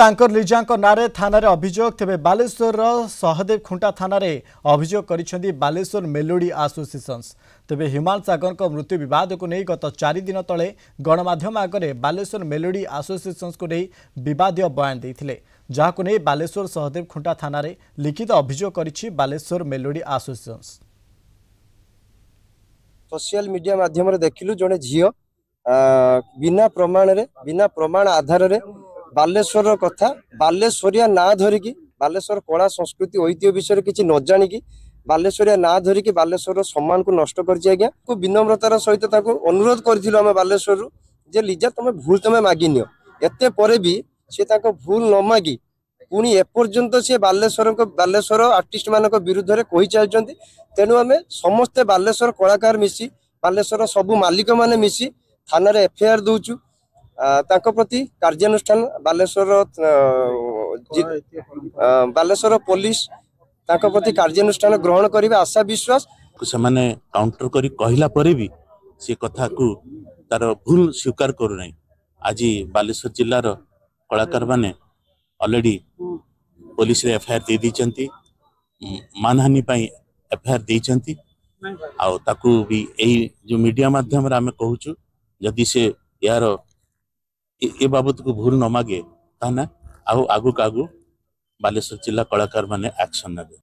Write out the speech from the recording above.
तांकर लिजांक नारे थाना अभियोग तेज बालेश्वर सहदेव खुंटा थाना अभियोग कर बालेश्वर मेलोडी एसोसिएशन तेज हिमाल सागर मृत्यु विवाद को नहीं गत 4 दिन तले गणमाध्यम आगे बालेश्वर मेलोडी एसोसिएशन को नहीं विवादीय बयान देते जहां नहीं बालेश्वर सहदेव खुंटा थाना लिखित अभियोग कर Baleshwar melody association social media माध्यम देखिलु जड़े झील बिना प्रमाण आधार रे बालेश्वर कथा बालेश्वरिया ना धरिकी बालेश्वर कला संस्कृति ऐतिह्य विषय किसी न जाणिकी बालेश्वरिया ना धरिकी बालेश्वर सम्मान को नष्ट कर विनम्रतार सहित अनुरोध करें बालेश्वर जे लिजा तुम भूल तुम मागि नियो एते परे भी से भूल न मागी पुणी एपर्यंत सी बालेश्वर आर्टिस्ट मान विरुद्ध में कही चलती तेणु आम समस्ते बालेश्वर कलाकार मिसी बालेश्वर सबू मालिक माने मिसी थाना एफआईआर दौचु प्रति कार्यानुष्ठान बालेश्वर पुलिस प्रति कार्यानुष्ठान ग्रहण करिवे आशा विश्वास से माने काउंटर करी कहला परे भी से कथा को तार भूल स्वीकार करू नहीं। आज बालेश्वर जिल्लार कलाकार माने ऑलरेडी पुलिस रे एफआईआर दे दी मानहानि एफआईआर देइचंती आउ ताकू भी एई जो मीडिया माध्यम रे आमे कहूचु जदि से यार ए बाबत को भूल न मागे ताना आगु बालेश्वर जिला कलाकार माने एक्शन नेबे।